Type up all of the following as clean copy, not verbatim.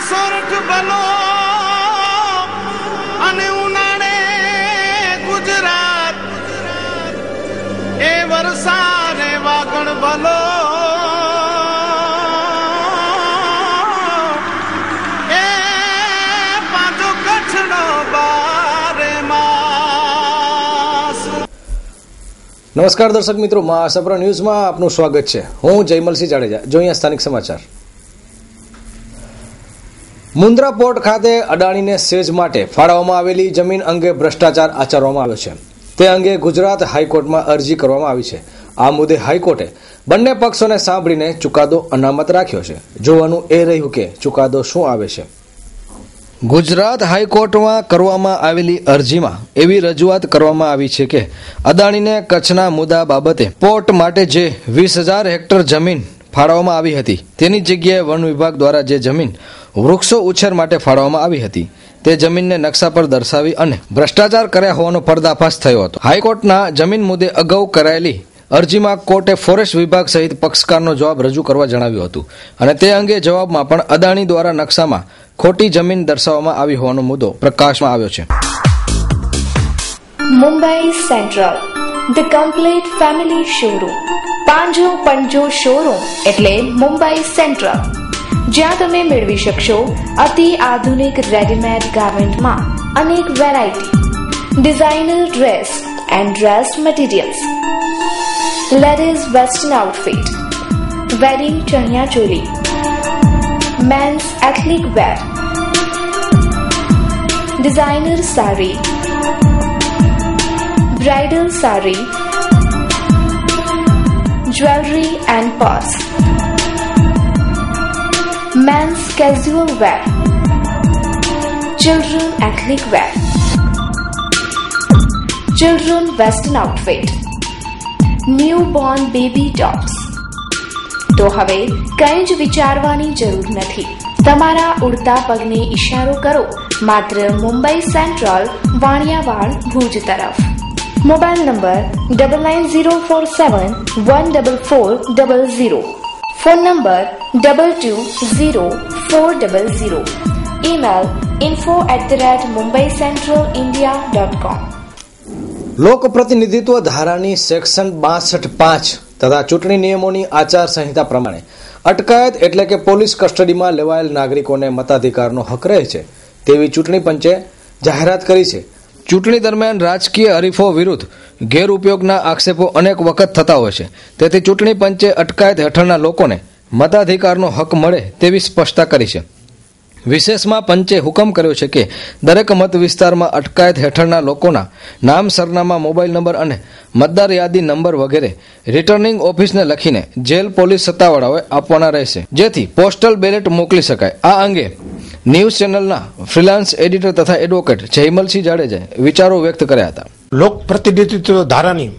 સોરઠ ભલો અને ઉનાળે ગુજરાત એ વરસાદે વાગણ ભલો એ પાછો કચ્છનો બારે માસ. નમસ્કાર દર્શક મિત્રો, મહાસાપરા ન્યૂઝમાં આપનું સ્વાગત છે. હું જયમલસિંહ જાડેજા. જોઈએ સ્થાનિક સમાચાર. મુન્દ્રા પોર્ટ ખાતે અદાણીને સેજ માટે ફાળવવામાં આવેલી જમીન અંગે ભ્રષ્ટાચાર આચરવામાં આવ્યો છે. તે અંગે ગુજરાત હાઈકોર્ટમાં અરજી કરવામાં આવી છે. આ મુદ્દે હાઈકોર્ટે બંને પક્ષોને સાંભળીને ચુકાદો અનામત રાખ્યો છે. જોવાનું એ રહ્યું કે ચુકાદો શું આવે છે. ગુજરાત હાઈકોર્ટમાં કરવામાં આવેલી અરજીમાં એવી રજૂઆત કરવામાં આવી છે કે અદાણીને કચ્છના મુદ્દા બાબતે પોર્ટ માટે જે 20,000 હેક્ટર જમીન ફાળવવામાં આવી હતી તેની જગ્યાએ વન વિભાગ દ્વારા જે જમીન વૃક્ષો ઉછેર માટે ફાળવવામાં આવી હતી તે જમીનને નકશા પર દર્શાવી અને ભ્રષ્ટાચાર કર્યા હોવાનો પર્દાફાશ થયો હતો. હાઈકોર્ટના જમીન મુદ્દે અગાઉ કરાયેલી અરજીમાં કોર્ટે ફોરેસ્ટ વિભાગ સહિત પક્ષકારનો જવાબ રજૂ કરવા જણાવ્યું હતું અને તે અંગે જવાબમાં પણ અદાણી દ્વારા નકશામાં ખોટી જમીન દર્શાવવામાં આવી હોવાનો મુદ્દો પ્રકાશમાં આવ્યો છે. Mumbai central, the complete family showroom. પાંજો પંજો શોરૂમ એટલે મુંબઈ સેન્ટ્રલ, જ્યાં તમે મેળવી શકશો અતિ આધુનિક રેડીમેડ ગાર્મેન્ટમાં અનેક variety, designer dress and dress materials, ladies western outfit, wedding chaniya choli, men's ethnic wear, designer sari, bridal sari, jewellery and purse, men's casual wear, children ethnic wear, children western outfit, newborn baby tops. તો હવે કંઈ જ વિચારવાની જરૂર નથી. તમારા ઉડતા પગને ઇશારો કરો માત્ર મુંબઈ સેન્ટ્રલ, વાણિયાવાડ, ભુજ તરફ. Mobile number 9904714400. Phone number 220400. Email info@mumbaicentralindia.com. લોકપ્રતિનિધિત્વ ધારાની સેક્શન 62(5) તથા ચૂંટણી નિયમોની આચાર સંહિતા પ્રમાણે અટકાયત એટલે કે પોલીસ કસ્ટડીમાં લેવાયેલ નાગરિકોને મતાધિકારનો હક રહે છે તેવી ચૂંટણી પંચે જાહેરાત કરી છે. ચૂંટણી દરમિયાન રાજકીય હરીફો વિરુદ્ધ ગેરઉપયોગના આક્ષેપો અનેક વખત થતા હોય છે. તેથી ચૂંટણી પંચે અટકાયત હેઠળના લોકોને મતાધિકારનો હક મળે તેવી સ્પષ્ટતા કરી છે. વિશેષમાં પંચે હુકમ કર્યો છે કે દરેક મત વિસ્તારમાં અટકાયત હેઠળના લોકોના નામ, સરનામા, મોબાઈલ નંબર અને મતદાર યાદી નંબર વગેરે રિટર્નિંગ ઓફિસને લખીને જેલ પોલીસ સત્તાવાળાઓએ આપવાના રહેશે, જેથી પોસ્ટલ બેલેટ મોકલી શકાય. આ અંગે ન્યૂઝ ચેનલના ફ્રીલાન્સ એડિટર તથા એડવોકેટ જયમલસિંહ જાડેજાએ વિચારો વ્યક્ત કર્યા હતા. લોક પ્રતિનિધિત્વ ધારાની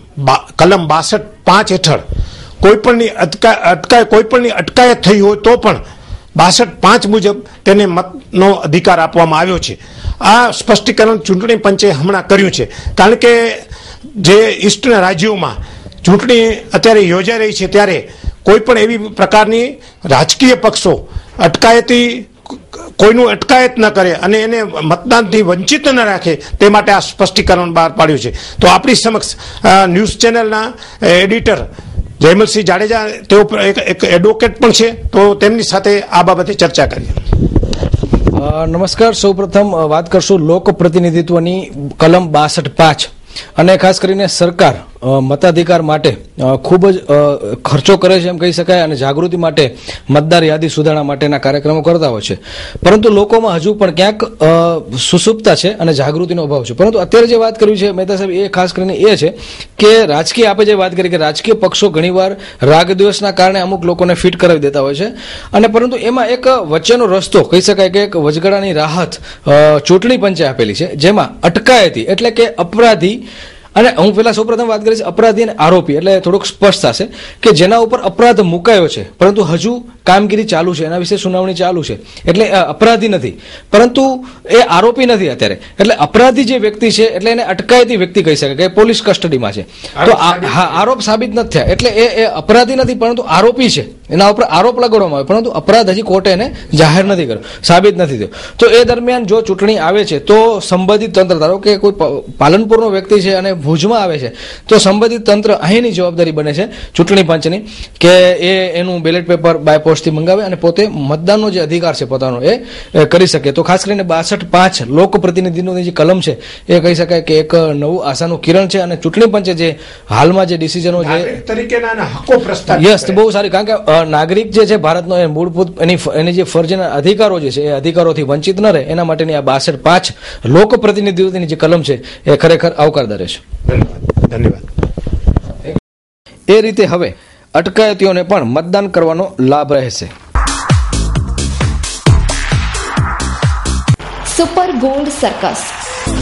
કલમ 62(5) હેઠળ કોઈપણની અટકાયત થઈ હોય તો પણ 62(5) મુજબ તેને મતનો અધિકાર આપવામાં આવ્યો છે. આ સ્પષ્ટીકરણ ચૂંટણી પંચે હમણાં કર્યું છે. કારણ કે જે ઈસ્ટના રાજ્યોમાં ચૂંટણી અત્યારે યોજાઈ રહી છે ત્યારે કોઈ પણ એવી પ્રકારની રાજકીય પક્ષો કોઈનું અટકાયત ન કરે અને એને મતદાનથી વંચિત ન રાખે તે માટે આ સ્પષ્ટીકરણ બહાર પાડ્યું છે. તો આપણી સમક્ષ ન્યૂઝ ચેનલના એડિટર જયમલસિંહ જાડેજા, તેઓ એક એડવોકેટ પણ છે, તો તેમની સાથે આ બાબતે ચર્ચા કરીએ. નમસ્કાર. સૌપ્રથમ વાત કરશું લોક પ્રતિનિધિત્વની કલમ 62(5) અને ખાસ કરીને સરકાર મતાધિકાર માટે ખૂબ જ ખર્ચો કરે છે એમ કહી શકાય અને જાગૃતિ માટે મતદાર યાદી સુધારણા માટેના કાર્યક્રમો કરતા હોય છે. પરંતુ લોકોમાં હજુ પણ ક્યાંક સુસુપ્તતા છે અને જાગૃતિનો અભાવ છે. પરંતુ અત્યારે જે વાત કરવી છે મહેતા સાહેબ, એ ખાસ કરીને એ છે કે રાજકીય આપણે જે વાત કરી કે રાજકીય પક્ષો ઘણીવાર રાગ દ્વેષના કારણે અમુક લોકોને ફિટ કરાવી દેતા હોય છે અને પરંતુ એમાં એક વચ્ચેનો રસ્તો કહી શકાય કે એક વચગાળાની રાહત ચૂંટણી પંચે આપેલી છે, જેમાં અટકાયતી એટલે કે અપરાધી અને હું પેલા સૌપ્રથમ વાત કરીશ અપરાધી અને આરોપી એટલે થોડુંક સ્પષ્ટ થશે કે જેના ઉપર અપરાધ મુકાયો છે પરંતુ હજુ કામગીરી ચાલુ છે, એના વિશે સુનાવણી ચાલુ છે, એટલે અપરાધી નથી, પરંતુ એ આરોપી નથી અત્યારે. એટલે અપરાધી જે વ્યક્તિ છે એટલે એને અટકાયતી વ્યક્તિ કહી શકે કે પોલીસ કસ્ટડીમાં છે. તો આરોપ સાબિત નથી થયા એટલે એ અપરાધી નથી, પરંતુ આરોપી છે. એના ઉપર આરોપ લગાડવામાં આવે, પરંતુ અપરાધ હજી કોર્ટે એને જાહેર નથી કર્યો, સાબિત નથી થયો. તો એ દરમિયાન જો ચૂંટણી આવે છે તો સંબંધિત તંત્ર, ધારો કે કોઈ પાલનપુરનો વ્યક્તિ છે અને ભુજમાં આવે છે, તો સંબંધિત તંત્ર અહીંની જવાબદારી બને છે ચૂંટણી પંચની કે એનું બેલેટ પેપર બાય પોસ્ટથી મંગાવે અને પોતે મતદાનનો જે અધિકાર છે પોતાનો એ કરી શકે. તો ખાસ કરીને 62.5 લોક પ્રતિનિધિની જે કલમ છે એ કહી શકાય કે એક નવું આશાનું કિરણ છે. અને ચૂંટણી પંચે જે હાલમાં જે ડિસિઝનો છે યસ બહુ સારી, કારણ કે નાગરિક જે છે ભારતનો એ મૂળભૂત એની જે ફરજના અધિકારો જે છે એ અધિકારોથી વંચિત ન રહે એના માટેની આ 62.5 લોક પ્રતિનિધિઓની જે કલમ છે એ ખરેખર આવકારદાર છે. ધન્યવાદ. એ રીતે હવે અટકાયતીઓને પણ મતદાન કરવાનો લાભ રહેશે. Super gold circus.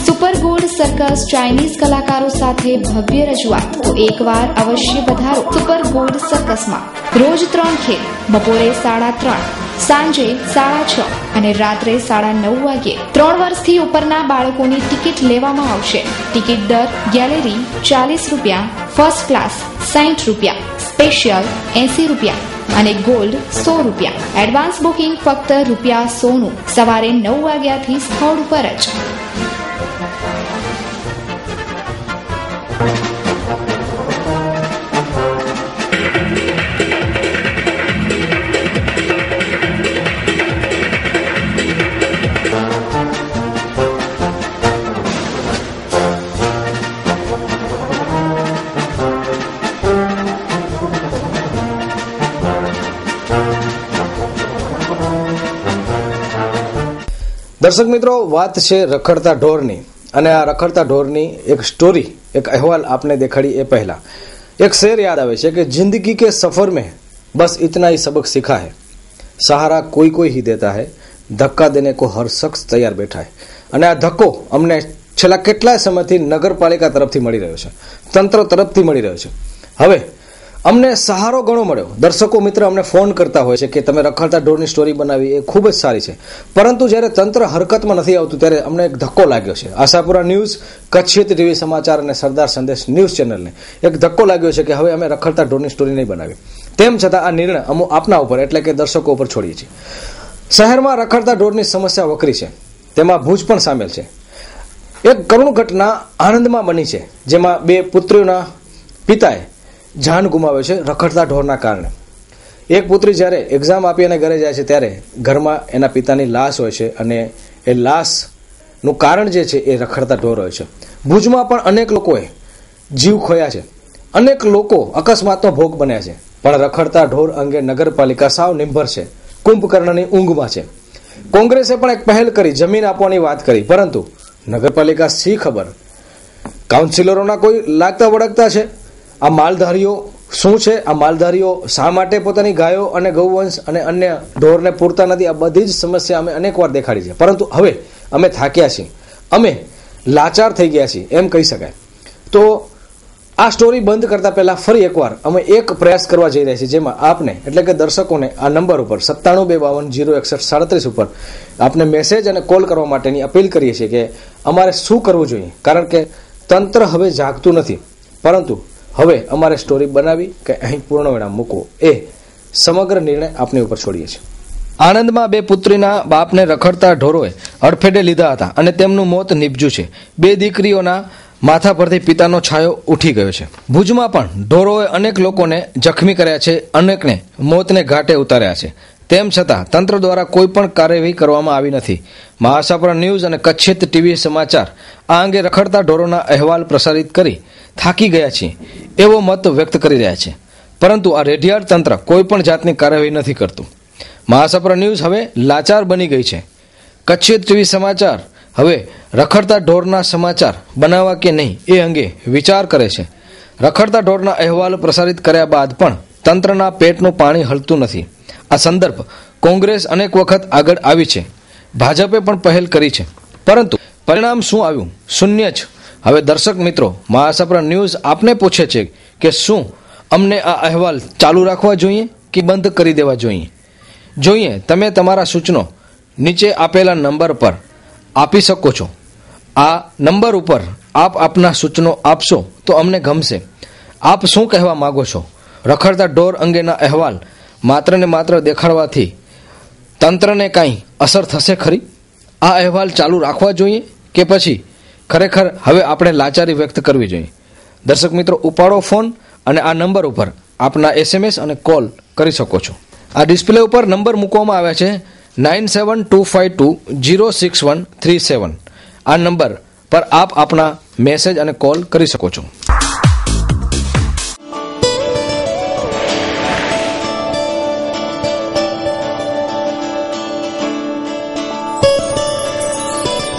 Super gold circus Chinese કલાકારો સાથે ભવ્ય રજૂઆત. તો એકવાર અવશ્ય પધારો સુપર ગોલ્ડ સર્કસમાં. રોજ 3 ખેલ, બપોરે 3:30, સાંજે 6:30 અને રાત્રે 9:30 વાગ્યે. 3 વર્ષથી ઉપરના બાળકોની ટિકિટ લેવામાં આવશે. ટિકિટ દર ગેલેરી ₹40, ફર્સ્ટ ક્લાસ ₹60, સ્પેશિયલ ₹80 અને ગોલ્ડ ₹100. એડવાન્સ બુકિંગ ફક્ત ₹100નું. સવારે 9 વાગ્યાથી સ્થળ ઉપર જ. દર્શક મિત્રો, વાત છે રખડતા ઢોરની, અને આ રખડતા ઢોરની એક સ્ટોરી, એક અહેવાલ આપને દેખાડી એ પહેલા એક શેર યાદ આવે છે કે જિંદગી કે સફર में बस इतना ही सबक सीखा है, सहारा कोई कोई ही देता है, धक्का देने को हर शख्स तैयार बैठा है. અને આ ધક્કો અમને છેલ્લા કેટલાય સમયથી નગરપાલિકા તરફથી મળી રહ્યો છે, તંત્ર તરફથી મળી રહ્યો છે. હવે અમને સહારો ઘણો મળ્યો. દર્શકો મિત્ર અમને ફોન કરતા હોય છે કે તમે રખડતા ઢોરની સ્ટોરી બનાવી એ ખૂબ જ સારી છે, પરંતુ જ્યારે તંત્ર હરકતમાં નથી આવતું ત્યારે અમને એક ધક્કો લાગ્યો છે. આશાપુરા ન્યૂઝ, કચ્છિત ટીવી સમાચાર અને સરદાર સંદેશ ન્યૂઝ ચેનલને એક ધક્કો લાગ્યો છે કે હવે અમે રખડતા ઢોરની સ્ટોરી નહીં બનાવી. તેમ છતાં આ નિર્ણય અમો આપના ઉપર એટલે કે દર્શકો ઉપર છોડીએ છીએ. શહેરમાં રખડતા ઢોરની સમસ્યા વકરી છે, તેમાં ભુજ પણ સામેલ છે. એક કરુણ ઘટના આણંદમાં બની છે, જેમાં 2 પુત્રીઓના પિતાએ જાન ગુમાવ્યો છે રખડતા ઢોરના કારણે. એક પુત્રી જ્યારે એક્ઝામ આપી અને ઘરે જાય છે ત્યારે ઘરમાં એના પિતાની લાશ હોય છે, અને એ લાશનું કારણ જે છે એ રખડતા ઢોર હોય છે. ભુજમાં પણ અનેક લોકોએ જીવ ખોયા છે, અનેક લોકો અકસ્માતનો ભોગ બન્યા છે, પણ રખડતા ઢોર અંગે નગરપાલિકા સાવ નિર્ભર છે, કુંભકર્ણની ઊંઘમાં છે. કોંગ્રેસે પણ એક પહેલ કરી, જમીન આપવાની વાત કરી, પરંતુ નગરપાલિકા શી ખબર કાઉન્સિલરોના કોઈ લાગતા વળગતા છે. આ માલધારીઓ શું છે, આ માલધારીઓ શા માટે પોતાની ગાયો અને ગૌવંશ અને અન્ય ઢોરને પૂરતા નથી, આ બધી જ સમસ્યા અમે અનેકવાર દેખાડી છે. પરંતુ હવે અમે થાક્યા છીએ, અમે લાચાર થઈ ગયા છીએ એમ કહી શકાય. તો આ સ્ટોરી બંધ કરતા પહેલા ફરી એકવાર અમે એક પ્રયાસ કરવા જઈ રહ્યા છીએ, જેમાં આપને એટલે કે દર્શકોને આ નંબર ઉપર 9725016737 ઉપર આપને મેસેજ અને કોલ કરવા માટેની અપીલ કરીએ છીએ કે અમારે શું કરવું જોઈએ. કારણ કે તંત્ર હવે જાગતું નથી, પરંતુ હવે અમારે સ્ટોરી બનાવી કે અહીં પૂર્ણ વિરામ મૂકવો એ સમગ્ર નિર્ણય આપની ઉપર છોડીએ છીએ. આણંદમાં 2 પુત્રીના બાપને રખડતા ઢોરોએ અડફેટે લીધા હતા અને તેમનું મોત નીપજ્યું છે. 2 દીકરીઓના માથા પરથી પિતાનો છાયો ઉઠી ગયો છે. ભુજમાં પણ ઢોરોએ અનેક લોકોને જખમી કર્યા છે, અનેકને મોતને ઘાટે ઉતાર્યા છે. તેમ છતાં તંત્ર દ્વારા કોઈ પણ કાર્યવાહી કરવામાં આવી નથી. આશાપુરા ન્યૂઝ અને કચ્છિત ટીવી સમાચાર આ અંગે રખડતા ઢોરોના અહેવાલ પ્રસારિત કરી થાકી ગયા છીએ એવો મત વ્યક્ત કરી રહ્યા છે, પરંતુ આ રેડિયાળ તંત્ર કોઈ પણ જાતની કાર્યવાહી નથી કરતું. આશાપુરા ન્યૂઝ હવે લાચાર બની ગઈ છે. કચ્છિત ટીવી સમાચાર હવે રખડતા ઢોરના સમાચાર બનાવવા કે નહીં એ અંગે વિચાર કરે છે. રખડતા ઢોરના અહેવાલ પ્રસારિત કર્યા બાદ પણ તંત્રના પેટનું પાણી હલતું નથી. આ સંદર્ભ કોંગ્રેસ અનેક વખત આગળ આવી છે, ભાજપે પણ પહેલ કરી છે, પરંતુ પરિણામ શું આવ્યું? શૂન્ય જ. હવે દર્શક મિત્રો, આશાપુરા ન્યૂઝ આપને પૂછે છે કે શું અમને આ અહેવાલ ચાલુ રાખવા જોઈએ કે બંધ કરી દેવા જોઈએ? જોઈએ તમે તમારા સૂચનો નીચે આપેલા નંબર પર આપી શકો છો. આ નંબર ઉપર આપ આપના સૂચનો આપશો તો અમને ગમશે. આપ શું કહેવા માગો છો? રખડતા ઢોર અંગેના અહેવાલ માત્ર ને માત્ર દેખાડવાથી તંત્રને કાંઈ અસર થશે ખરી? આ અહેવાલ ચાલુ રાખવા જોઈએ કે પછી ખરેખર હવે આપણે લાચારી વ્યક્ત કરવી જોઈએ? દર્શક મિત્રો, ઉપાડો ફોન અને આ નંબર ઉપર આપના SMS અને કોલ કરી શકો છો. આ ડિસ્પ્લે ઉપર નંબર મૂકવામાં આવ્યા છે 9725206137. આ નંબર પર આપ આપના મેસેજ અને કોલ કરી શકો છો.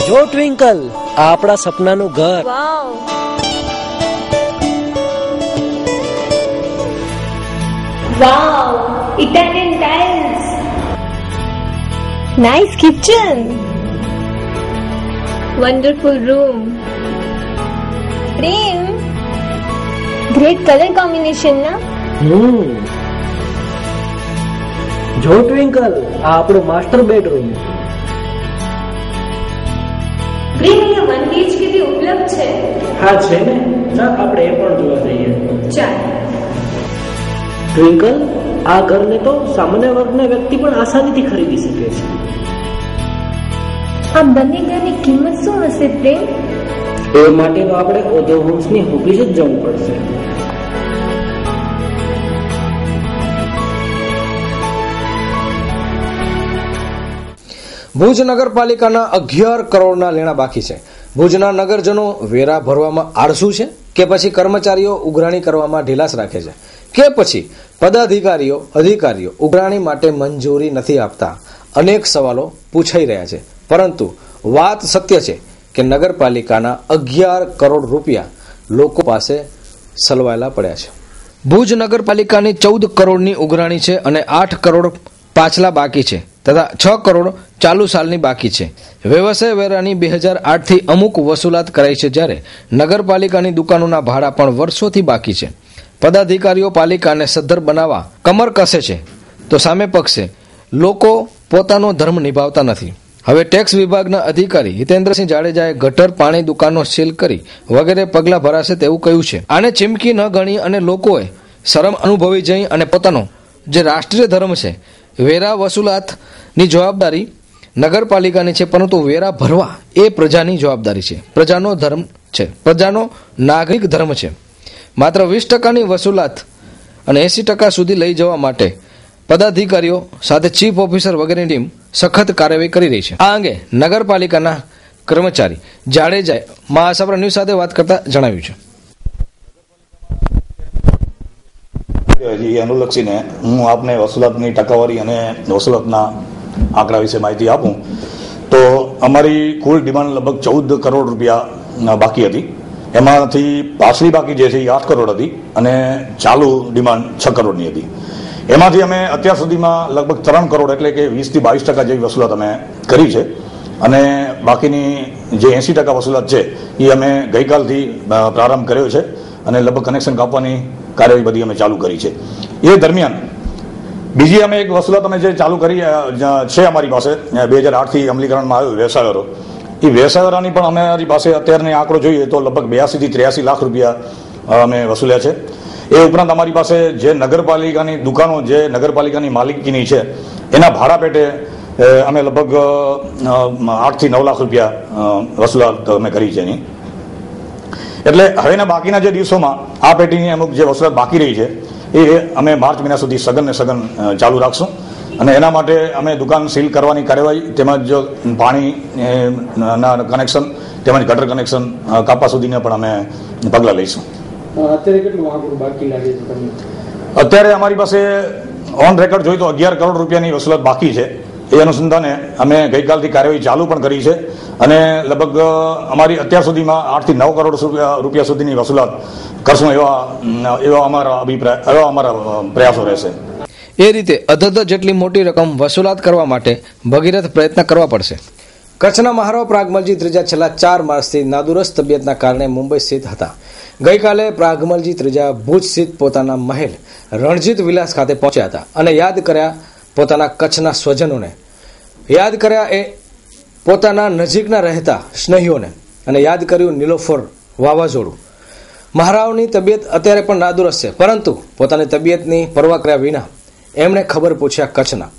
જો ટ્વિંકલ, આ આપણા સપનાનું ઘર. Wow, Italian tiles. Nice kitchen. Wonderful room. Prem, great color combination, na? જો ટ્વિંકલ, આ આપણું માસ્ટર બેડરૂમ. પ્રેમ, અહીંયા 1 BHK भी ઉપલબ્ધ છે? હા છે ને, ચાલ આપણે એ પણ જોવા જઈએ. ચાલ. ટ્વિંકલ, આ ઘરને તો સામાન્ય વર્ગના વ્યક્તિ પણ આસાનીથી ખરીદી શકે છે. આ બંને ઘરની કિંમત શું હશે પ્રેમ? એ માટે તો આપણે ઓધો હોમ્સની ઓફિસે જ જવું પડશે. ભુજ નગરપાલિકાના 11 કરોડના લેણા બાકી છે. ભુજના નગરજનો વેરા ભરવામાં આળસુ છે કે પછી કર્મચારીઓ ઉઘરાણી કરવામાં ઢીલાસ રાખે છે કે પછી અધિકારીઓ ઉઘરાણી માટે મંજૂરી નથી આપતા? અનેક સવાલો પૂછાઈ રહ્યા છે, પરંતુ વાત સત્ય છે કે નગરપાલિકાના 11 કરોડ રૂપિયા લોકો પાસે સલવાયેલા પડ્યા છે. ભુજ નગરપાલિકાની 14 કરોડની ઉઘરાણી છે અને 8 કરોડ પાછલા બાકી છે તથા 6 કરોડ ચાલુ સાલની બાકી છે. વ્યવસાય વેરાની 2008થી અમુક વસૂલાત કરાઈ છે, જ્યારે નગરપાલિકાની દુકાનોના ભાડા પણ વર્ષોથી બાકી છે. પદાધિકારીઓ પાલિકાને સદ્ધર બનાવવા કમર કસે છે તો સામે પક્ષે લોકો પોતાનો ધર્મ નિભાવતા નથી. હવે ટેક્સ વિભાગના અધિકારી હિતેન્દ્રસિંહ જાડેજાએ ગટર, પાણી દુકાનો સીલ કરી વગેરે પગલાં ભરાશે તેવું કહ્યું છે. આને ચીમકી ન ગણી અને લોકોએ શરમ અનુભવી જઈ અને પોતાનો જે રાષ્ટ્રીય ધર્મ છે વેરા વસૂલાતની જવાબદારી નગરપાલિકાની છે, પરંતુ વેરા ભરવા એ પ્રજાની જવાબદારી છે, પ્રજાનો ધર્મ છે, પ્રજાનો નાગરિક ધર્મ છે. માત્ર 20%ની વસૂલાત અને 80% સુધી લઈ જવા માટે પદાધિકારીઓ સાથે ચીફ ઓફિસર વગેરેની ટીમ સખત કાર્યવાહી કરી રહી છે. આ અંગે નગરપાલિકાના કર્મચારી જાડેજાએ મહાસાગર ન્યૂઝ સાથે વાત કરતા જણાવ્યું છે. અનુલક્ષીને હું આપને વસૂલાતની ટકાવારી અને વસૂલાતના આંકડા વિશે માહિતી આપું તો અમારી કુલ ડિમાન્ડ લગભગ 14 કરોડ રૂપિયા બાકી હતી. એમાંથી પાછલી બાકી જે છે એ 8 કરોડ હતી અને ચાલુ ડિમાન્ડ 6 કરોડની હતી. એમાંથી અમે અત્યાર સુધીમાં લગભગ 3 કરોડ એટલે કે 20 થી 22% જેવી વસૂલાત અમે કરી છે અને બાકીની જે 80% વસૂલાત છે એ અમે ગઈકાલથી પ્રારંભ કર્યો છે અને લગભગ કનેક્શન કાપવાની કાર્યવાહી બધી અમે ચાલુ કરી છે. એ દરમિયાન બીજી અમે એક વસૂલાત અમે જે ચાલુ કરી છે અમારી પાસે 2008થી અમલીકરણમાં આવ્યું વ્યવસાયવેરો, એ વ્યવસાયવેરાની પણ અમારી પાસે અત્યારની આંકડો જોઈએ તો લગભગ 82 થી 83 લાખ રૂપિયા અમે વસૂલ્યા છે. એ ઉપરાંત અમારી પાસે જે નગરપાલિકાની દુકાનો જે નગરપાલિકાની માલિકીની છે એના ભાડા પેટે અમે લગભગ 8 થી 9 લાખ રૂપિયા વસૂલાત અમે કરી છે એની. એટલે હવેના બાકીના જે દિવસોમાં આ પેટીની અમુક જે વસૂલાત બાકી રહી છે એ અમે માર્ચ મહિના સુધી સઘન ચાલુ રાખશું અને એના માટે અમે દુકાન સીલ કરવાની કાર્યવાહી તેમજ પાણી ના કનેક્શન તેમજ ગટર કનેક્શન કાપવા સુધીના પણ અમે પગલાં લઈશું. અત્યારે કેટલું આંકડું બાકી લાગે છે તમને? અત્યારે અમારી પાસે ઓન રેકોર્ડ જોઈએ તો 11 કરોડ રૂપિયાની વસૂલાત બાકી છે. એ અનુસંધાને અમે ગઈકાલથી કાર્યવાહી ચાલુ પણ કરી છે અને લગભગ અમારી અત્યાર સુધીમાં 8 થી 9 કરોડ રૂપિયા સુધીની વસૂલાત કરશું એવા અમારા પ્રયાસો રહેશે. એ રીતે અધધ જેટલી મોટી રકમ વસૂલાત કરવા માટે ભગીરથ પ્રયત્ન કરવા પડશે. કચ્છના મહારાવ પ્રાગમલજી ત્રીજા છેલ્લા 4 માસથી નાદુરસ્ત તબિયતના કારણે મુંબઈ સ્થિત હતા. ગઈકાલે પ્રાગમલજી ત્રીજા ભુજ સ્થિત પોતાના મહેલ રણજીત વિલાસ ખાતે પહોંચ્યા હતા અને યાદ કર્યા પોતાના કચ્છના સ્વજનોને યાદ કર્યા, એ પોતાના નજીકના રહેતા સ્નેહીઓને, અને યાદ કર્યું નીલોફર વાવાઝોડું. મહારાવની તબિયત અત્યારે પણ નાદુરસ્ત છે, પરંતુ પોતાની તબિયતની પરવા કર્યા વિના એમણે ખબર પૂછ્યા કચ્છના.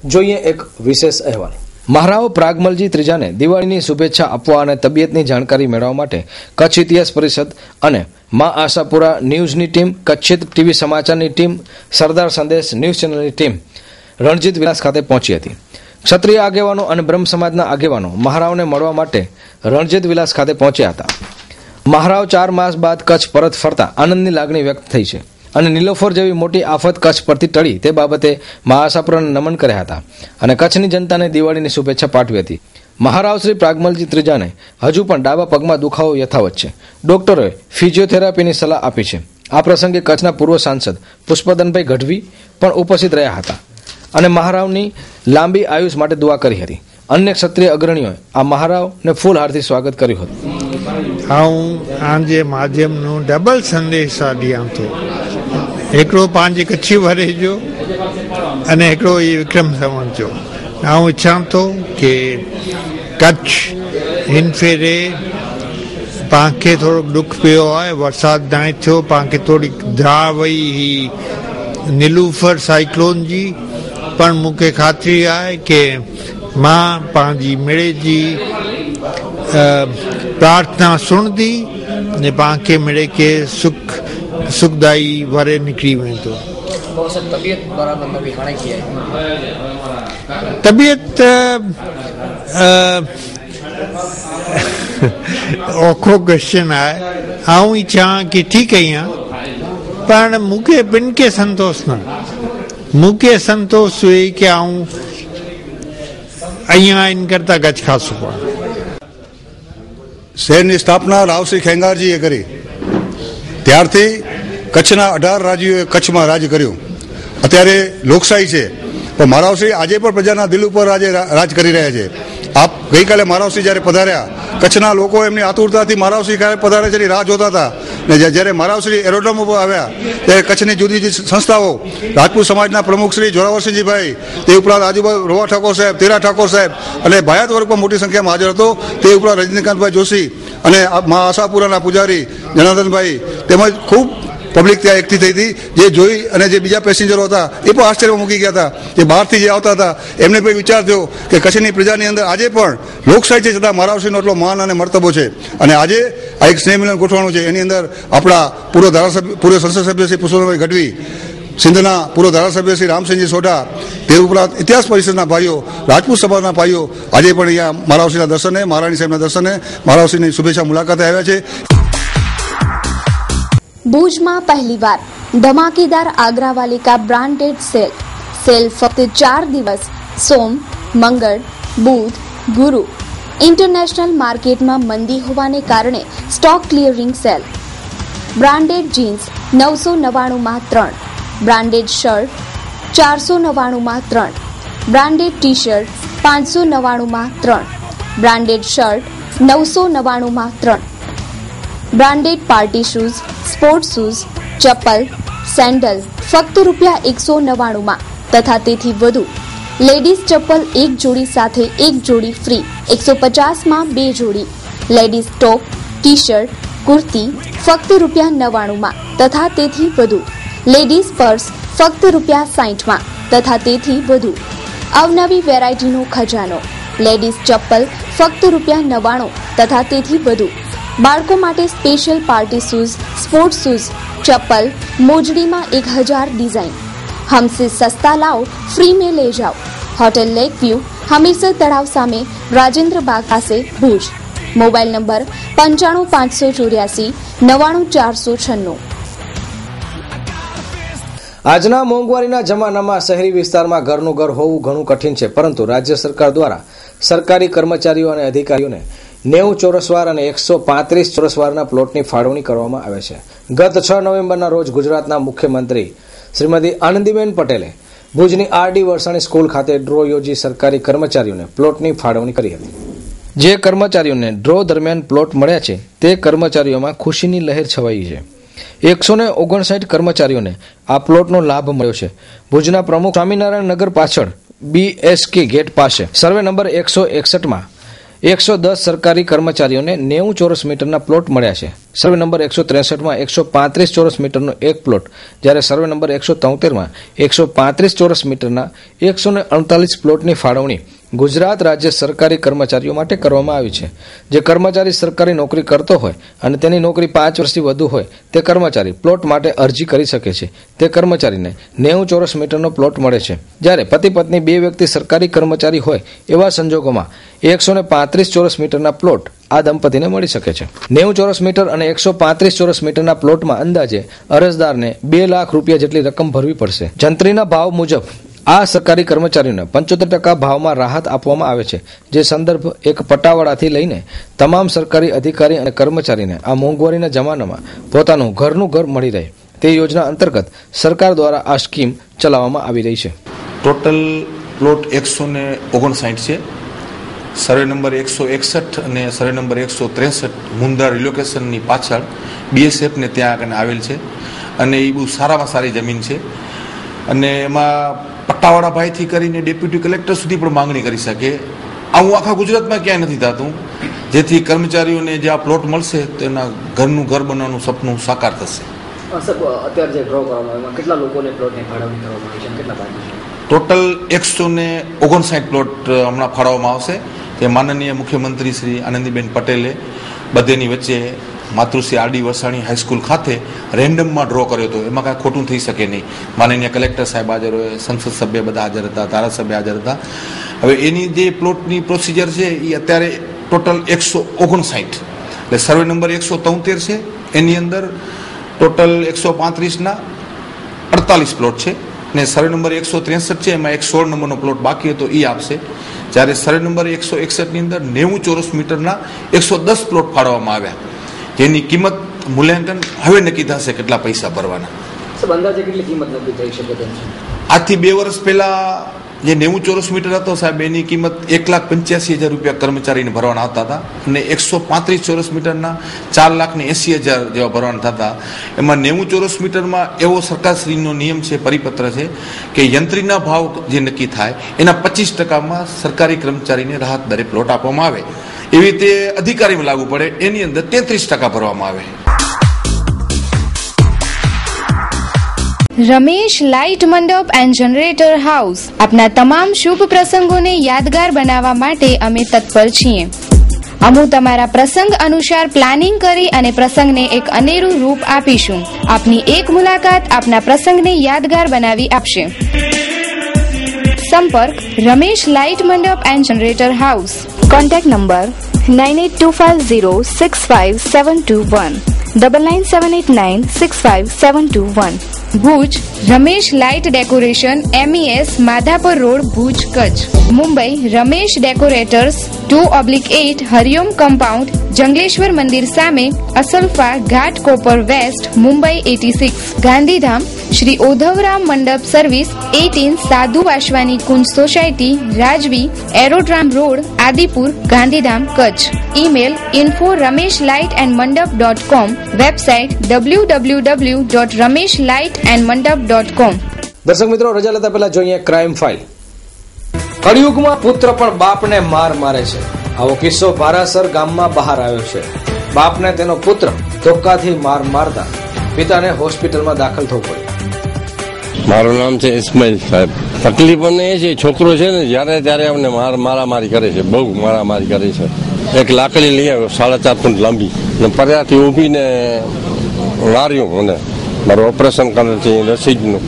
જોઈએ એક વિશેષ અહેવાલ. મહારાવ પ્રાગમલજી ત્રીજાને દિવાળીની શુભેચ્છા આપવા અને તબિયતની જાણકારી મેળવવા માટે કચ્છ ઇતિહાસ પરિષદ અને મા આશાપુરા ન્યૂઝની ટીમ, કચ્છિત ટીવી સમાચારની ટીમ, સરદાર સંદેશ ન્યૂઝ ચેનલની ટીમ રણજીત વિલાસ ખાતે પહોંચી હતી. ક્ષત્રિય આગેવાનો અને બ્રહ્મ સમાજના આગેવાનો મહારાવને મળવા માટે રણજીત વિલાસ ખાતે પહોંચ્યા હતા. મહારાવ 4 માસ બાદ કચ્છ પરત ફરતા આનંદની લાગણી વ્યક્ત થઈ છે અને નીલોફર જેવી મોટી આફત કચ્છ પરથી ટળી તે બાબતે મા આશાપુરાને નમન કર્યા હતા અને કચ્છની જનતાને દિવાળીની શુભેચ્છા પાઠવી હતી. મહારાવ શ્રી પ્રાગમલજી ત્રીજાને હજુ પણ ડાબા પગમાં દુખાવો યથાવત છે. ડોક્ટરોએ ફિઝિયોથેરાપીની સલાહ આપી છે. આ પ્રસંગે કચ્છના પૂર્વ સાંસદ પુષ્પદનભાઈ ગઢવી પણ ઉપસ્થિત રહ્યા હતા અને મહારાવની લાંબી આયુષ માટે દુઆ કરી હતી. અન્ય ક્ષત્રિય અગ્રણીઓએ આ મહારાવને ફૂલહારથી સ્વાગત કર્યું હતું. હું આજે માધ્યમનું ડબલ સંદેશ ॾियां थो. हिकिड़ो पंहिंजे कच्छी भरे जो અને हिकिड़ो इहो विक्रम संवत जो. હું ઈચ્છां थो કે કચ્છ हिन फेरे पाणखे थोरो ॾुख पियो आहे, वरसाद न थियो, पाणखे थोरी धार वई ही नीलूफर साइक्लोन जी, પણ मूंखे ख़ातिरी आहे કે मां पंहिंजी मिड़े जी प्रार्थना सुणंदी ने पाणखे मिड़े खे सुखदाई वरे निकिरी वेंदो. तबियत औखो क्वेश्चन आहे. आऊं ई चाहियां कि ठीकु आहियां, पण मूंखे ॿिनि खे संतोष न. मूंखे संतोष हुई कि आऊं અહીંયા આવીને કરતા કચ્છ ખાસું પણ. શહેરની સ્થાપના રાવશ્રી ખેંગારજીએ કરી, ત્યારથી કચ્છના 18 રાજ્યોએ કચ્છમાં રાજ કર્યું. અત્યારે લોકશાહી છે, પણ મહારાવશ્રી આજે પણ પ્રજાના દિલ ઉપર આજે રાજ કરી રહ્યા છે. આપ ગઈકાલે મહારાવશ્રી જ્યારે પધાર્યા, કચ્છના લોકો એમની આતુરતાથી મહારાવશ્રી ક્યારે પધારે છે એની રાહ જોતા હતા. ને જ્યારે મહારાવશ્રી એરોડ્રોમ ઉપર આવ્યા ત્યારે કચ્છની જુદી જુદી સંસ્થાઓ, રાજપૂત સમાજના પ્રમુખ શ્રી જોરાવરસિંહજીભાઈ, તે ઉપરાંત આજુબાજુ રોવા ઠાકોર સાહેબ, તેરા ઠાકોર સાહેબ અને ભાયાત વર્ગ પણ મોટી સંખ્યામાં હાજર હતો. તે ઉપરાંત રજનીકાંતભાઈ જોશી અને મા આશાપુરાના પૂજારી જનાર્દનભાઈ તેમજ ખૂબ પબ્લિક ત્યાં એકઠી થઈ હતી. જે જોઈ અને જે બીજા પેસેન્જરો હતા એ પણ આશ્ચર્યમાં મૂકી ગયા હતા. જે બહારથી જે આવતા હતા એમને પણ વિચાર થયો કે કચ્છની પ્રજાની અંદર આજે પણ લોકશાહી છે છતાં મહારાવશ્રીનો એટલો માન અને મર્તબો છે. અને આજે આ એક સ્નેહ મિલન ગોઠવાનું છે. એની અંદર આપણા પૂર્વ સંસદ સભ્ય શ્રી પુષ્પદનભાઈ ગઢવી, સિંધના પૂર્વ ધારાસભ્ય શ્રી રામસિંહજી સોઢા, તે ઉપરાંત ઇતિહાસ પરિષદના ભાઈઓ, રાજપૂત સભાના ભાઈઓ આજે પણ અહીંયા મહારાવશ્રીના દર્શને, મહારાણી સાહેબના દર્શને, મહારાવશ્રીની શુભેચ્છા મુલાકાતે આવ્યા છે. ભુજમાં પહેલીવાર ધમાકેદાર આગ્રાવાલિકા બ્રાન્ડેડ સેલ ફક્ત 4 દિવસ સોમ, મંગળ, બુધ, ગુરુ. ઇન્ટરનેશનલ માર્કેટમાં મંદી હોવાને કારણે stock clearing cell. Branded jeans 999 3, branded shirt 499 3, branded T shirt 599 3, branded shirt 999 3, branded party shoes, sport shoes, ચપ્પલ, સેન્ડલ ફક્ત ₹199 તથા તેથી વધુ. લેડીઝ ચપ્પલ 1 જોડી સાથે 1 જોડી ફ્રી, 150 2 જોડી. લેડીઝ ટોપ, ટી શર્ટ, કુર્તી ફક્ત ₹99 તથા તેથી વધુ. લેડીઝ પર્સ ફક્ત ₹60 તથા તેથી વધુ. અવનવી વેરાયટીનો ખજાનો. લેડીઝ ચપ્પલ ફક્ત ₹99 તથા તેથી વધુ. બાળકો માટે special party shoes, sport shoes, ચપ્પલ, મોજડીમાં 1000 ડિઝાઇન. हमसे सस्ता लाओ, फ्री में ले जाओ. होटल लेक व्यू, हमीरसर तड़ाव सामे, राजेंद्र बाग पासे, भूज. Mobile number 95 584 99 496. આજના મોંઘવારીના જમાનામાં શહેરી વિસ્તારમાં ઘરનું ઘર હોવું ઘણું કઠિન છે, પરંતુ રાજ્ય સરકાર દ્વારા સરકારી કર્મચારીઓ અને અધિકારીઓને 90 ચોરસવાર અને 135 ચોરસવારના પ્લોટની ફાળવણી કરવામાં આવે છે. ગત 6 નવેમ્બરના રોજ ગુજરાતના મુખ્યમંત્રી શ્રીમતી આનંદીબેન પટેલે ભુજની આરડી વરસાણી સ્કૂલ ખાતે ડ્રો યોજી સરકારી કર્મચારીઓને પ્લોટની ફાળવણી કરી હતી. જે કર્મચારીઓને ડ્રો દરમિયાન પ્લોટ મળ્યા છે તે કર્મચારીઓમાં ખુશીની લહેર છવાઈ છે. 159 કર્મચારીઓને આ પ્લોટનો લાભ મળ્યો છે. ભુજના પ્રમુખ સ્વામિનારાયણ નગર પાછળ BSK ગેટ પાસે સર્વે નંબર 161માં 110 સરકારી કર્મચારીઓને 90 ચોરસ મીટરના પ્લોટ મળ્યા છે. સર્વે નંબર 163માં 135 ચોરસ મીટરનો એક પ્લોટ, જ્યારે સર્વે નંબર 173માં 135 ચોરસ મીટરના 138 પ્લોટની ફાળવણી ગુજરાત રાજ્ય સરકારી કર્મચારીઓ માટે કરવામાં આવી છે. જે કર્મચારી સરકારી નોકરી કરતો હોય અને તેની નોકરી 5 વર્ષથી વધુ હોય તે કર્મચારી પ્લોટ માટે અરજી કરી શકે છે. તે કર્મચારીને 90 ચોરસ મીટરનો પ્લોટ મળે છે. જ્યારે પતિ પત્ની 2 વ્યક્તિ સરકારી કર્મચારી હોય એવા સંજોગોમાં 135 ચોરસ મીટરના પ્લોટ આ દંપતીને મળી શકે છે. 90 ચોરસ મીટર અને 135 ચોરસ મીટરના પ્લોટમાં અંદાજે અરજદારને 2 લાખ રૂપિયા જેટલી રકમ ભરવી પડશે. જંત્રીના ભાવ મુજબ આ સરકારી કર્મચારીઓને 75% ભાવમાં રાહત આપવામાં આવે છે. જે સંદર્ભ એક પટાવાળાથી લઈને તમામ સરકારી અધિકારી અને કર્મચારીને આ મોંઘવારીના જમાનામાં પોતાનું ઘરનું ઘર મળી રહે તે યોજના અંતર્ગત સરકાર દ્વારા આ સ્કીમ ચલાવવામાં આવી રહી છે. ટોટલ પ્લોટ 159 છે. સર્વે નંબર 161 અને સર્વે નંબર 163 મુંદા રિલોકેશનની પાછળ BSF ને ત્યાં આવેલ છે અને એ બહુ સારામાં સારી જમીન છે અને એમાં પટ્ટાવાળા ભાઈથી કરીને ડેપ્યુટી કલેક્ટર સુધી પણ માંગણી કરી શકે. આવું આખા ગુજરાતમાં ક્યાંય નથી થતું, જેથી કર્મચારીઓને જે આ પ્લોટ મળશે તેના ઘરનું ઘર બનવાનું સપનું સાકાર થશે. અત્યારે જે ડ્રો કરવામાં એમાં કેટલા લોકોને પ્લોટની ફાળવણી કરવામાં આવી છે, કેટલા બાકી છે? ટોટલ 159 પ્લોટ હમણાં ફાળવવામાં આવશે. જે માનનીય મુખ્યમંત્રી શ્રી આનંદીબેન પટેલે બધેની વચ્ચે માતૃશ્રી RD વસાણી હાઈસ્કૂલ ખાતે રેન્ડમમાં ડ્રો કર્યો હતો. એમાં કાંઈ ખોટું થઈ શકે નહીં. માનનીય કલેક્ટર સાહેબ હાજર હોય, સંસદ સભ્ય બધા હાજર હતા, ધારાસભ્ય હાજર હતા. હવે એની જે પ્લોટની પ્રોસિજર છે એ અત્યારે ટોટલ 159 એટલે સર્વે નંબર 173 છે. એની અંદર ટોટલ 135ના 48 પ્લોટ છે ને સર્વે નંબર 163 છે એમાં 116 નંબરનો પ્લોટ બાકી હતો એ આપશે. જ્યારે સર્વે નંબર 161ની અંદર 90 ચોરસ મીટરના 110 પ્લોટ ફાળવવામાં આવ્યા, જેની કિંમત મૂલ્યાંકન હવે નક્કી થશે કેટલા પૈસા ભરવાના. અંદાજે કેટલી કિંમત નક્કી થઈ શકે તેમ છે? આજથી 2 વર્ષ પહેલા જે 90 ચોરસ મીટર હતો સાહેબ એની કિંમત 1,85,000 રૂપિયા કર્મચારીને ભરવાના આવતા હતા અને 135 ચોરસ મીટરના 4,80,000 જેવા ભરવાના થતા. એમાં 90 ચોરસ મીટરમાં એવો સરકારશ્રીનો નિયમ છે, પરિપત્ર છે કે યંત્રીના ભાવ જે નક્કી થાય એના 25%માં સરકારી કર્મચારીને રાહત દરે પ્લોટ આપવામાં આવે. એવી રીતે અધિકારીમાં લાગુ પડે એની અંદર 33% ભરવામાં આવે. રમેશ લાઇટ મંડપ એન્ડ જનરેટર હાઉસ આપના તમામ શુભ પ્રસંગોને યાદગાર બનાવવા માટે અમે તત્પર છીએ. અમુ તમારા પ્રસંગ અનુસાર પ્લાનિંગ કરી અને પ્રસંગને એક અનેરું રૂપ આપીશું. આપની એક મુલાકાત આપના પ્રસંગને યાદગાર બનાવી આપશે. સંપર્ક રમેશ લાઇટ મંડપ and generator house. Contact number 9825065721 9978965721. Bhuj Ramesh light decoration MES Madhapar road Bhuj Kutch. Mumbai Ramesh decorators 2/8 Hariom compound Jangleshwar મંદિર સામે અસલ્ફા ઘાટ કોપર વેસ્ટ મુંબઈ 86. ગાંધીધામ શ્રી ઓધવરામ મંડપ સર્વિસ 18 સાધુ વાસવાની કુંજ સોસાયટી રાજવી aerodrome road Adipur Gandhidham Kutch. Email info@rameshlightandmandap.com. Website www.rameshlightandmandap.com. દર્શક મિત્રો, રજા લેતા પહેલા જોઈએ ક્રાઇમ ફાઇલ. કળિયુગમાં પુત્ર પણ બાપને માર મારે છે. આવો કિસ્સો ભારાસર ગામમાં બહાર આવ્યો છે. બાપને તેનો પુત્ર ધોકાથી માર મારતા પિતાને હોસ્પિટલમાં દાખલ થવું પડ્યું. મારું નામ છે ઇસ્માઇલ સાહેબ. તકલીફ અમને એ છે, છોકરો છે ને જ્યારે ત્યારે અમને મારામારી કરે છે, બહુ મારામારી કરે છે. એક લાકડી લઈ આવ્યો 4.5 ફૂટ લાંબી ને પર્યાથી ઊભીને માર્યું. મને મારું ઓપરેશન કરે છે રસીદનું,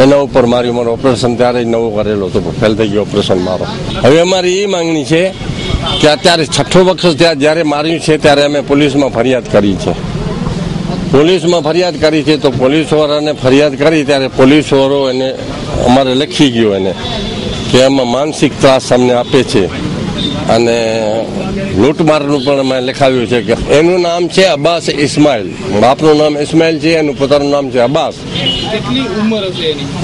એના ઉપર માર્યું. મારું ઓપરેશન ત્યારે જ નવું કરેલો હતો, ફેલ થઈ ગયો ઓપરેશન મારો. હવે અમારી એ માંગણી છે કે અત્યારે 6ઠ્ઠો વખત જ્યારે માર્યું છે ત્યારે અમે પોલીસમાં ફરિયાદ કરી છે. તો પોલીસવાળાને ફરિયાદ કરી ત્યારે પોલીસવાળો એને અમારે લખી ગયો એને કે એમાં માનસિક ત્રાસ અમને આપે છે અને લૂંટમારનું પણ અમે લખાવ્યું છે. કે એનું નામ છે અબ્બાસ ઇસ્માઇલ. બાપનું નામ ઇસ્માઇલ છે, એનું પોતાનું નામ છે અબ્બાસ.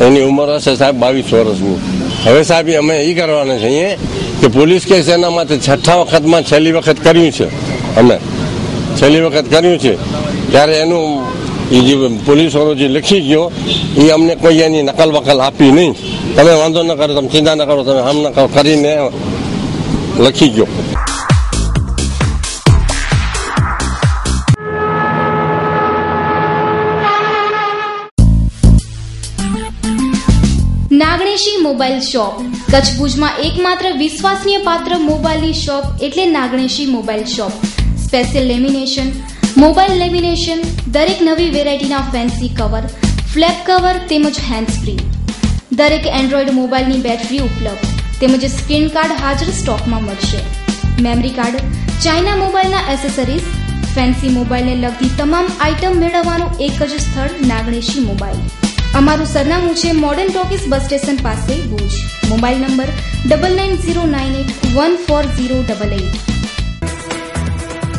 એની ઉંમર હશે સાહેબ 22 વર્ષની. હવે સાહેબ અમે એ કરવાના છીએ કે પોલીસ કેસ એના માટે 6ઠ્ઠા વખતમાં છેલ્લી વખત કર્યું છે. અમે છેલ્લી વખત કર્યું છે ત્યારે એનું એ જે પોલીસ વાળો જે લખી ગયો એ અમને કોઈ એની નકલ વકલ આપી નહીં. તમે વાંધો ન કરો, તમે ચિંતા ન કરો, તમે આમ ન કરો કરીને લખી ગયો. નાગણેશી મોબાઈલ શોપ. કચ્છ ભુજમાં એકમાત્ર વિશ્વસનીય પાત્ર મોબાઈલની શોપ એટલે Naganeshi mobile shop. Special lamination, mobile lamination, દરેક નવી વેરાયટીના ફેન્સી કવર, ફ્લેપ કવર તેમજ હેન્ડ્સ ફ્રી. દરેક એન્ડ્રોઈડ મોબાઈલની બેટરી ઉપલબ્ધ તેમજ સ્ક્રીન કાર્ડ હાજર સ્ટોકમાં મળશે. મેમરી કાર્ડ, ચાઇના મોબાઈલના એસેસરીઝ, ફેન્સી મોબાઈલને લગતી તમામ આઇટમ મેળવવાનું એક જ સ્થળ નાગણેશી મોબાઈલ. અમારું સરનામું છે મોડર્ન ટોકીસ બસ સ્ટેશન પાસે ભુજ. Mobile number 9909814088.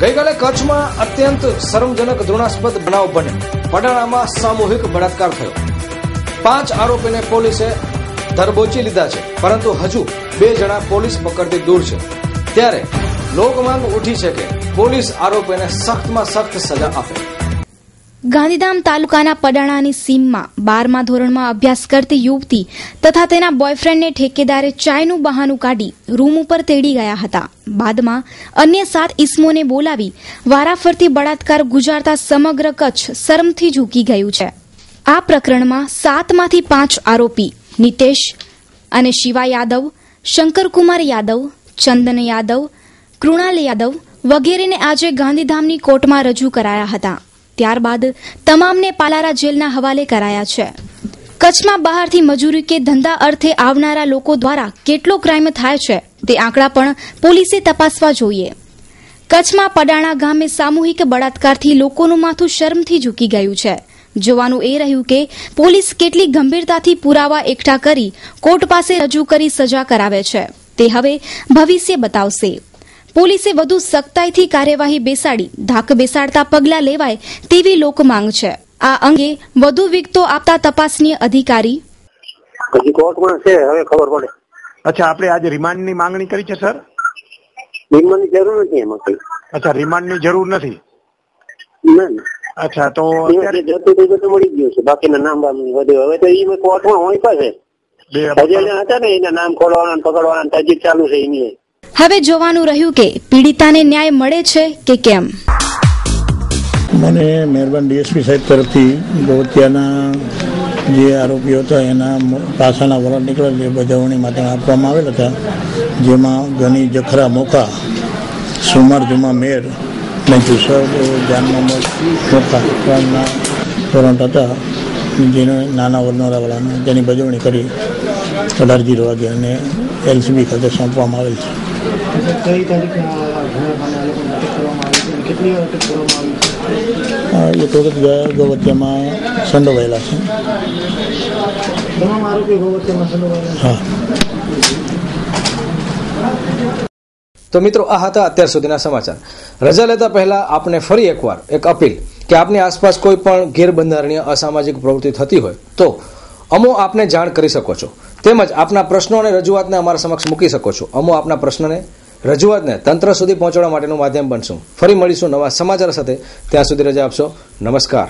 ગઈકાલે કચ્છમાં અત્યંત શરમજનક ઘૃણાસ્પદ બનાવ બન્યો. પડાણામાં સામૂહિક બળાત્કાર થયો. 5 આરોપીને પોલીસે ધરબોચી લીધા છે, પરંતુ હજુ 2 જણા પોલીસ પકડથી દૂર છે. ત્યારે લોકમાંગ ઉઠી છે કે પોલીસ આરોપીને સખ્તમાં સખ્ત સજા આપે. ગાંધીધામ તાલુકાના પડાણાની સીમમાં 12મા ધોરણમાં અભ્યાસ કરતી યુવતી તથા તેના બોયફ્રેન્ડને ઠેકેદારે ચાયનું બહાનું કાઢી રૂમ ઉપર તેડી ગયા હતા. બાદમાં અન્ય 7 ઈસમોને બોલાવી વારાફરતી બળાત્કાર ગુજારતા સમગ્ર કચ્છ શરમથી ઝૂકી ગયું છે. આ પ્રકરણમાં 7માંથી 5 આરોપી નિતેશ અને શિવા યાદવ, શંકરકુમાર યાદવ, ચંદન યાદવ, કૃણાલ યાદવ વગેરેને આજે ગાંધીધામની કોર્ટમાં રજૂ કરાયા હતા. ત્યારબાદ તમામને પાલારા જેલના હવાલે કરાયા છે. કચ્છમાં બહારથી મજૂરી કે ધંધા અર્થે આવનારા લોકો દ્વારા કેટલો ક્રાઇમ થાય છે તે આંકડા પણ પોલીસે તપાસવા જોઈએ. કચ્છમાં પડાણા ગામે સામૂહિક બળાત્કારથી લોકોનું માથું શરમથી ઝૂકી ગયું છે. જોવાનું એ રહ્યું કે પોલીસ કેટલી ગંભીરતાથી પુરાવા એકઠા કરી કોર્ટ પાસે રજૂ કરી સજા કરાવે છે તે હવે ભવિષ્ય બતાવશે. પોલીસે વધુ સખ્તાઈથી કાર્યવાહી બેસાડી ધાક બેસાડતા પગલાં લેવાય તેવી લોકમાંગ છે. આ અંગે વધુ વિગતો આપતા તપાસનીય અધિકારી કોર્ટમાં છે, હવે ખબર પડે. અચ્છા, આપણે આજે રિમાન્ડની માંગણી કરી છે સર? રિમાન્ડની જરૂર નથી એમાં કઈ. અચ્છા, રિમાન્ડની જરૂર નથી. અચ્છા, તો અત્યારે જતું બધું મળી ગયું છે, બાકીના નામ વધ્યું. હવે તો એ કોર્ટમાં હોય પાસે હતા ને એના નામ ખોલવાના પકડવાના તજવીજ ચાલુ છે એની. હવે જોવાનું રહ્યું કે પીડિતાને ન્યાય મળે છે કે કેમ. મને મહેરબાન ડીએસપી સાહેબ તરફથી ગોવતિયાના જે આરોપીઓ હતા એના પાસાના વલણ નીકળેલ એ બજાવણી માટે આપવામાં આવેલ હતા, જેમાં ગની જખરા મોકા, સુમાર જુમા મેર અને જુસર જાન મોહમ્મદ મોકા ત્રણના વોરંટ હતા, જેને નાના વરનોરાવાળાને તેની બજવણી કરી 18:0 વાગે અને એલસીબી ખાતે સોંપવામાં આવેલ છે. એ ટોટલ ગોવતિયામાં સંડોવાયેલા છે. હા. તો મિત્રો, આ હતા અત્યાર સુધીના સમાચાર. રજા લેતા પહેલા આપને ફરી એકવાર એક અપીલ કે આપની આસપાસ કોઈ પણ ગેરબંધારણીય અસામાજિક પ્રવૃત્તિ થતી હોય તો અમો આપને જાણ કરી શકો છો. તેમજ આપના પ્રશ્નો અને રજૂઆતને અમારા સમક્ષ મૂકી શકો છો. અમો આપના પ્રશ્નને રજૂઆતને તંત્ર સુધી પહોંચાડવા માટેનું માધ્યમ બનશું. ફરી મળીશું નવા સમાચાર સાથે. ત્યાં સુધી રજા આપશો. નમસ્કાર.